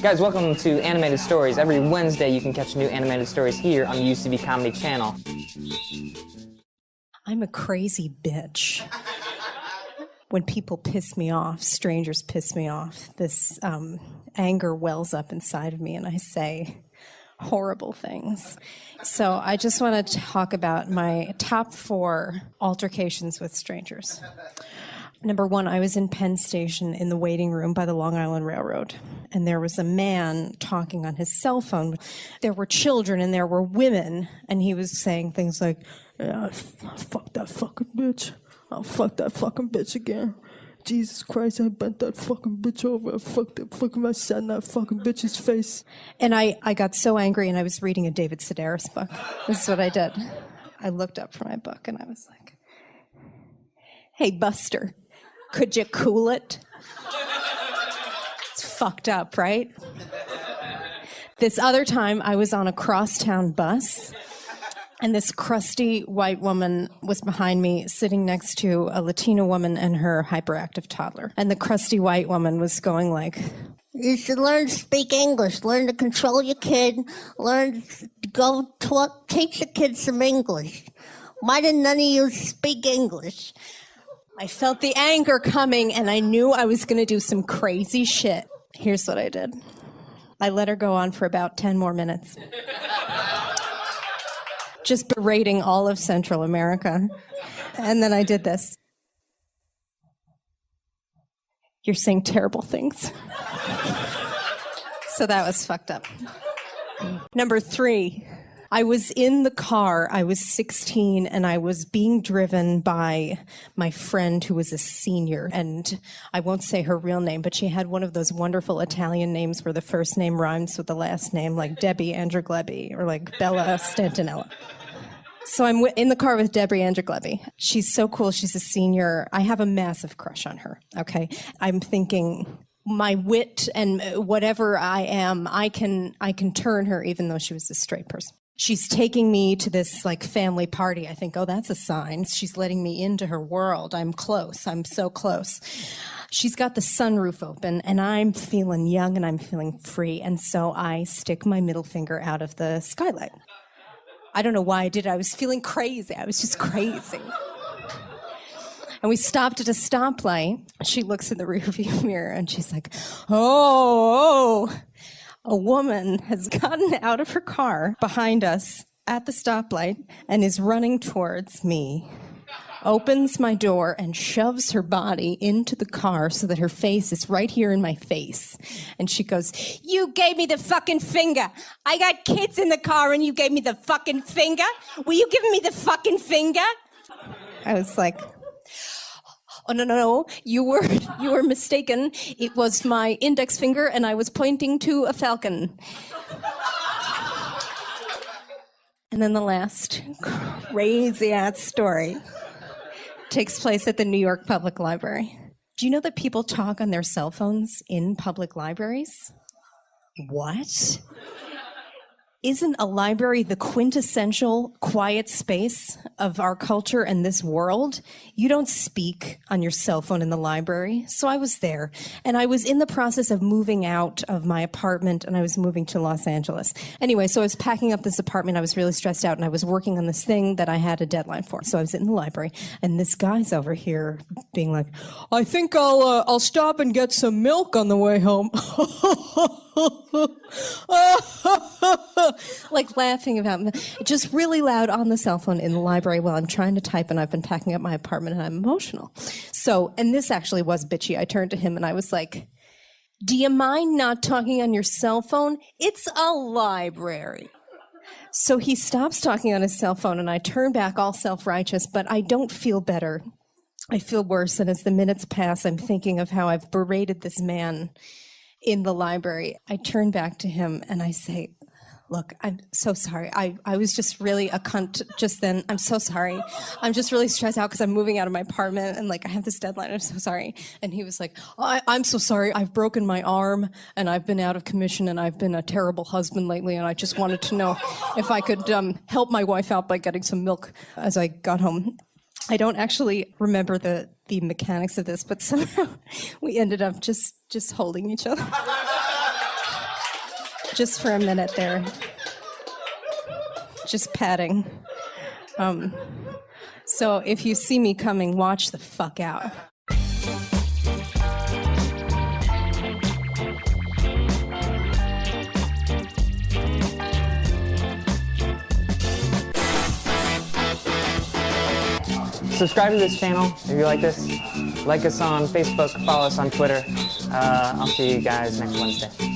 Guys, welcome to Animated Stories. Every Wednesday you can catch new animated stories here on the UCB Comedy channel. I'm a crazy bitch. When people piss me off, strangers piss me off, this anger wells up inside of me and I say horrible things. So I just want to talk about my top 4 altercations with strangers. Number 1, I was in Penn Station in the waiting room by the Long Island Railroad, and there was a man talking on his cell phone. There were children and there were women, and he was saying things like, yeah, fuck that fucking bitch. I'll fuck that fucking bitch again. Jesus Christ, I bent that fucking bitch over. I fucked that fucking, I sat in that fucking bitch's face. And I got so angry, and I was reading a David Sedaris book. This is what I did. I looked up from my book, and I was like, hey, Buster, could you cool it? It's fucked up, right? This other time, I was on a crosstown bus, and this crusty white woman was behind me, sitting next to a Latina woman and her hyperactive toddler. And the crusty white woman was going like, you should learn to speak English, learn to control your kid, learn to go talk, teach your kids some English. Why did none of you speak English? I felt the anger coming, and I knew I was going to do some crazy shit. Here's what I did. I let her go on for about 10 more minutes. Just berating all of Central America. And then I did this. You're saying terrible things. So that was fucked up. Number 3. I was in the car, I was 16, and I was being driven by my friend who was a senior, and I won't say her real name, but she had one of those wonderful Italian names where the first name rhymes with the last name, like Debbie Androglebi, or like Bella Stantonella. So I'm in the car with Debbie Androglebi. She's so cool, she's a senior. I have a massive crush on her, okay? I'm thinking, my wit and whatever I am, I can turn her, even though she was a straight person. She's taking me to this like family party. I think, oh, that's a sign. She's letting me into her world. I'm close. I'm so close. She's got the sunroof open, and I'm feeling young and I'm feeling free. And so I stick my middle finger out of the skylight. I don't know why I did it. I was feeling crazy. I was just crazy. And we stopped at a stoplight. She looks in the rearview mirror and she's like, oh. A woman has gotten out of her car behind us at the stoplight and is running towards me, opens my door and shoves her body into the car so that her face is right here in my face. And she goes, you gave me the fucking finger. I got kids in the car and you gave me the fucking finger? Were you giving me the fucking finger? I was like, oh, no, you were mistaken. It was my index finger, and I was pointing to a falcon. And then the last crazy-ass story takes place at the New York Public Library. Do you know that people talk on their cell phones in public libraries? What? Isn't a library the quintessential quiet space of our culture and this world? You don't speak on your cell phone in the library. So I was there, and I was in the process of moving out of my apartment, and I was moving to Los Angeles. Anyway, so I was packing up this apartment. I was really stressed out, and I was working on this thing that I had a deadline for. So I was in the library, and this guy's over here being like, I think I'll stop and get some milk on the way home. Like laughing about me, just really loud on the cell phone in the library while I'm trying to type, and I've been packing up my apartment and I'm emotional. So, and this actually was bitchy. I turned to him and I was like, do you mind not talking on your cell phone? It's a library. So he stops talking on his cell phone and I turn back all self-righteous, but I don't feel better. I feel worse. And as the minutes pass, I'm thinking of how I've berated this man in the library. I turn back to him and I say, look, I'm so sorry. I was just really a cunt just then. I'm so sorry. I'm just really stressed out because I'm moving out of my apartment and like I have this deadline. I'm so sorry. And he was like, I'm so sorry. I've broken my arm and I've been out of commission and I've been a terrible husband lately. And I just wanted to know if I could help my wife out by getting some milk as I got home. I don't actually remember the mechanics of this, but somehow we ended up just holding each other. just for a minute there. Just patting. So if you see me coming, watch the fuck out. Subscribe to this channel if you like this. Like us on Facebook, follow us on Twitter. I'll see you guys next Wednesday.